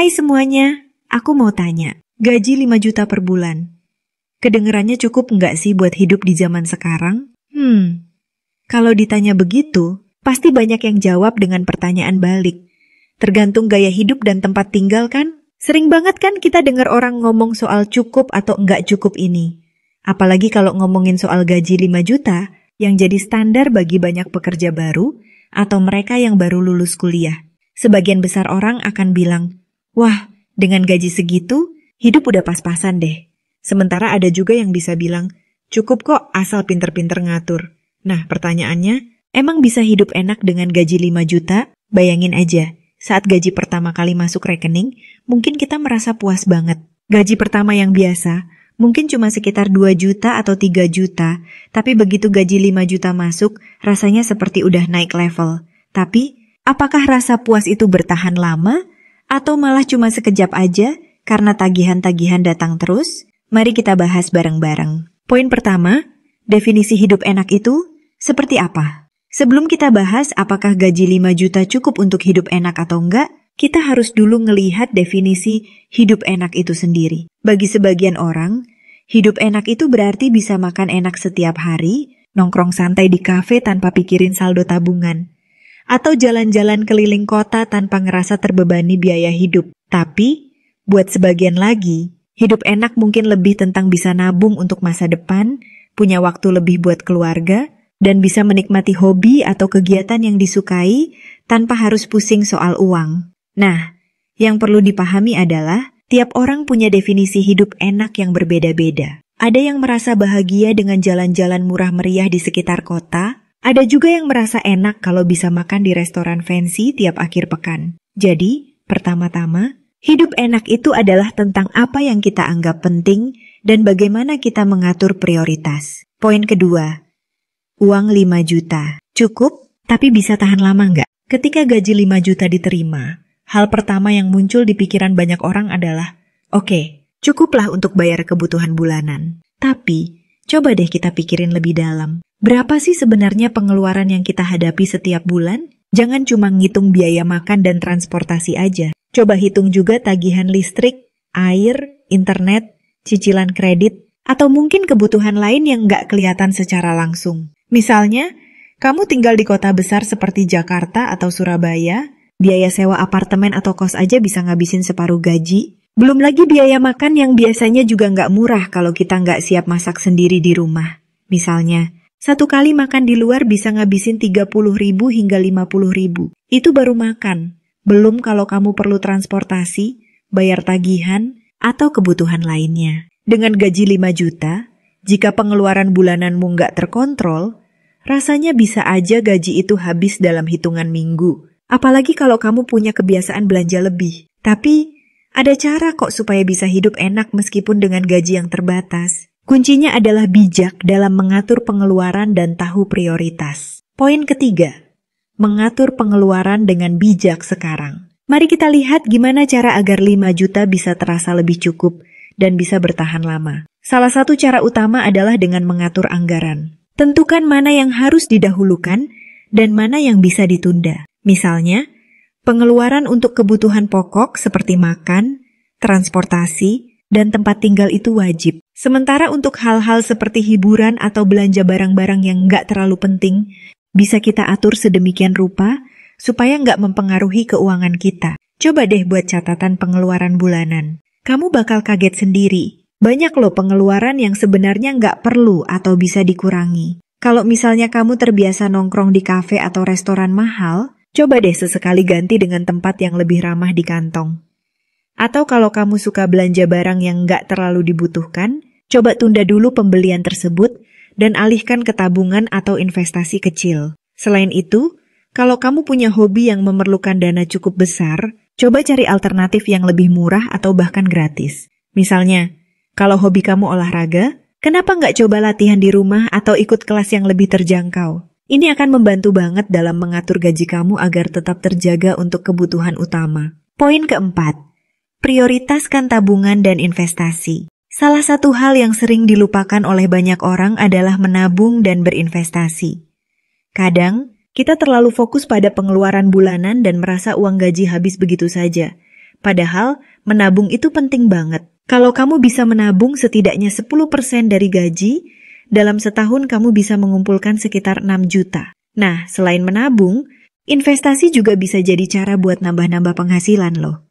Hai semuanya, aku mau tanya, gaji 5 juta per bulan. Kedengerannya cukup nggak sih buat hidup di zaman sekarang? Kalau ditanya begitu, pasti banyak yang jawab dengan pertanyaan balik. Tergantung gaya hidup dan tempat tinggal kan? Sering banget kan kita dengar orang ngomong soal cukup atau nggak cukup ini. Apalagi kalau ngomongin soal gaji 5 juta, yang jadi standar bagi banyak pekerja baru atau mereka yang baru lulus kuliah. Sebagian besar orang akan bilang, wah, dengan gaji segitu, hidup udah pas-pasan deh. Sementara ada juga yang bisa bilang, cukup kok asal pinter-pinter ngatur. Nah, pertanyaannya, emang bisa hidup enak dengan gaji 5 juta? Bayangin aja, saat gaji pertama kali masuk rekening, mungkin kita merasa puas banget. Gaji pertama yang biasa, mungkin cuma sekitar 2 juta atau 3 juta, tapi begitu gaji 5 juta masuk, rasanya seperti udah naik level. Tapi, apakah rasa puas itu bertahan lama? Atau malah cuma sekejap aja karena tagihan-tagihan datang terus? Mari kita bahas bareng-bareng. Poin pertama, definisi hidup enak itu seperti apa? Sebelum kita bahas apakah gaji 5 juta cukup untuk hidup enak atau enggak, kita harus dulu ngelihat definisi hidup enak itu sendiri. Bagi sebagian orang, hidup enak itu berarti bisa makan enak setiap hari, nongkrong santai di kafe tanpa pikirin saldo tabungan, atau jalan-jalan keliling kota tanpa ngerasa terbebani biaya hidup. Tapi, buat sebagian lagi, hidup enak mungkin lebih tentang bisa nabung untuk masa depan, punya waktu lebih buat keluarga, dan bisa menikmati hobi atau kegiatan yang disukai tanpa harus pusing soal uang. Nah, yang perlu dipahami adalah, tiap orang punya definisi hidup enak yang berbeda-beda. Ada yang merasa bahagia dengan jalan-jalan murah meriah di sekitar kota, ada juga yang merasa enak kalau bisa makan di restoran fancy tiap akhir pekan. Jadi, pertama-tama, hidup enak itu adalah tentang apa yang kita anggap penting dan bagaimana kita mengatur prioritas. Poin kedua, uang 5 juta. Cukup, tapi bisa tahan lama nggak? Ketika gaji 5 juta diterima, hal pertama yang muncul di pikiran banyak orang adalah, oke, cukuplah untuk bayar kebutuhan bulanan. Tapi, coba deh kita pikirin lebih dalam. Berapa sih sebenarnya pengeluaran yang kita hadapi setiap bulan? Jangan cuma ngitung biaya makan dan transportasi aja. Coba hitung juga tagihan listrik, air, internet, cicilan kredit, atau mungkin kebutuhan lain yang nggak kelihatan secara langsung. Misalnya, kamu tinggal di kota besar seperti Jakarta atau Surabaya, biaya sewa apartemen atau kos aja bisa ngabisin separuh gaji. Belum lagi biaya makan yang biasanya juga nggak murah kalau kita nggak siap masak sendiri di rumah. Misalnya, satu kali makan di luar bisa ngabisin 30.000 hingga 50.000. Itu baru makan. Belum kalau kamu perlu transportasi, bayar tagihan, atau kebutuhan lainnya. Dengan gaji 5 juta, jika pengeluaran bulananmu nggak terkontrol, rasanya bisa aja gaji itu habis dalam hitungan minggu. Apalagi kalau kamu punya kebiasaan belanja lebih. Tapi, ada cara kok supaya bisa hidup enak meskipun dengan gaji yang terbatas. Kuncinya adalah bijak dalam mengatur pengeluaran dan tahu prioritas. Poin ketiga, mengatur pengeluaran dengan bijak sekarang. Mari kita lihat gimana cara agar 5 juta bisa terasa lebih cukup dan bisa bertahan lama. Salah satu cara utama adalah dengan mengatur anggaran. Tentukan mana yang harus didahulukan dan mana yang bisa ditunda. Misalnya, pengeluaran untuk kebutuhan pokok seperti makan, transportasi, dan tempat tinggal itu wajib. Sementara untuk hal-hal seperti hiburan atau belanja barang-barang yang nggak terlalu penting, bisa kita atur sedemikian rupa supaya nggak mempengaruhi keuangan kita. Coba deh buat catatan pengeluaran bulanan. Kamu bakal kaget sendiri. Banyak loh pengeluaran yang sebenarnya nggak perlu atau bisa dikurangi. Kalau misalnya kamu terbiasa nongkrong di kafe atau restoran mahal, coba deh sesekali ganti dengan tempat yang lebih ramah di kantong. Atau kalau kamu suka belanja barang yang nggak terlalu dibutuhkan, coba tunda dulu pembelian tersebut dan alihkan ke tabungan atau investasi kecil. Selain itu, kalau kamu punya hobi yang memerlukan dana cukup besar, coba cari alternatif yang lebih murah atau bahkan gratis. Misalnya, kalau hobi kamu olahraga, kenapa nggak coba latihan di rumah atau ikut kelas yang lebih terjangkau? Ini akan membantu banget dalam mengatur gaji kamu agar tetap terjaga untuk kebutuhan utama. Poin keempat, prioritaskan tabungan dan investasi. Salah satu hal yang sering dilupakan oleh banyak orang adalah menabung dan berinvestasi. Kadang, kita terlalu fokus pada pengeluaran bulanan dan merasa uang gaji habis begitu saja. Padahal, menabung itu penting banget. Kalau kamu bisa menabung setidaknya 10% dari gaji, dalam setahun kamu bisa mengumpulkan sekitar 6 juta. Nah, selain menabung, investasi juga bisa jadi cara buat nambah-nambah penghasilan loh.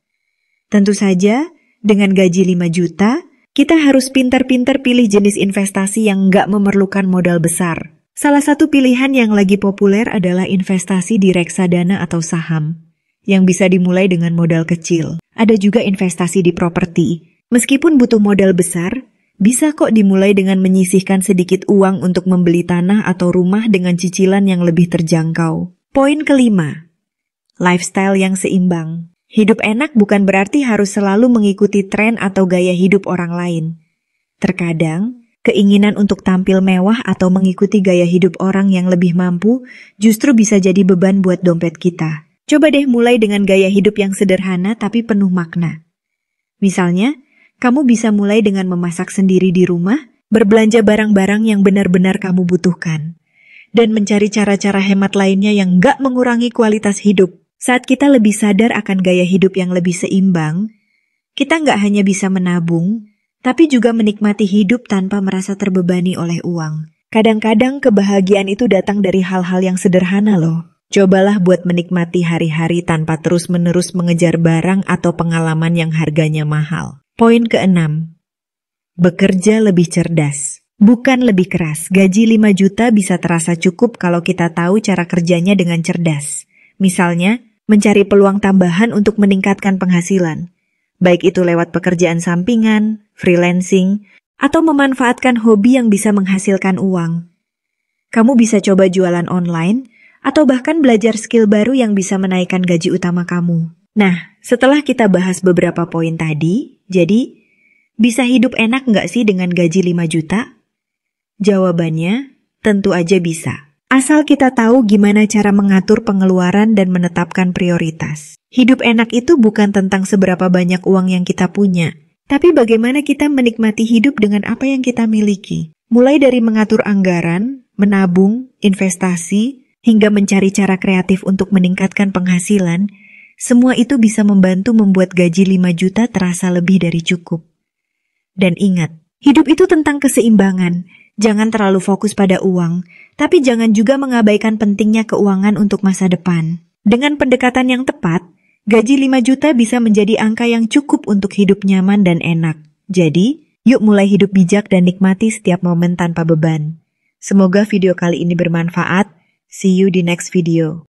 Tentu saja, dengan gaji 5 juta, kita harus pintar-pintar pilih jenis investasi yang nggak memerlukan modal besar. Salah satu pilihan yang lagi populer adalah investasi di reksadana atau saham, yang bisa dimulai dengan modal kecil. Ada juga investasi di properti. Meskipun butuh modal besar, bisa kok dimulai dengan menyisihkan sedikit uang untuk membeli tanah atau rumah dengan cicilan yang lebih terjangkau. Poin kelima, lifestyle yang seimbang. Hidup enak bukan berarti harus selalu mengikuti tren atau gaya hidup orang lain. Terkadang, keinginan untuk tampil mewah atau mengikuti gaya hidup orang yang lebih mampu justru bisa jadi beban buat dompet kita. Coba deh mulai dengan gaya hidup yang sederhana tapi penuh makna. Misalnya, kamu bisa mulai dengan memasak sendiri di rumah, berbelanja barang-barang yang benar-benar kamu butuhkan, dan mencari cara-cara hemat lainnya yang nggak mengurangi kualitas hidup. Saat kita lebih sadar akan gaya hidup yang lebih seimbang, kita nggak hanya bisa menabung, tapi juga menikmati hidup tanpa merasa terbebani oleh uang. Kadang-kadang kebahagiaan itu datang dari hal-hal yang sederhana loh. Cobalah buat menikmati hari-hari tanpa terus-menerus mengejar barang atau pengalaman yang harganya mahal. Poin keenam, bekerja lebih cerdas, bukan lebih keras. Gaji 5 juta bisa terasa cukup kalau kita tahu cara kerjanya dengan cerdas. Misalnya, mencari peluang tambahan untuk meningkatkan penghasilan. Baik itu lewat pekerjaan sampingan, freelancing, atau memanfaatkan hobi yang bisa menghasilkan uang. Kamu bisa coba jualan online, atau bahkan belajar skill baru yang bisa menaikkan gaji utama kamu. Nah, setelah kita bahas beberapa poin tadi, jadi, bisa hidup enak nggak sih dengan gaji 5 juta? Jawabannya, tentu aja bisa. Asal kita tahu gimana cara mengatur pengeluaran dan menetapkan prioritas. Hidup enak itu bukan tentang seberapa banyak uang yang kita punya, tapi bagaimana kita menikmati hidup dengan apa yang kita miliki. Mulai dari mengatur anggaran, menabung, investasi, hingga mencari cara kreatif untuk meningkatkan penghasilan, semua itu bisa membantu membuat gaji 5 juta terasa lebih dari cukup. Dan ingat, hidup itu tentang keseimbangan. Jangan terlalu fokus pada uang, tapi jangan juga mengabaikan pentingnya keuangan untuk masa depan. Dengan pendekatan yang tepat, gaji 5 juta bisa menjadi angka yang cukup untuk hidup nyaman dan enak. Jadi, yuk mulai hidup bijak dan nikmati setiap momen tanpa beban. Semoga video kali ini bermanfaat. See you di next video.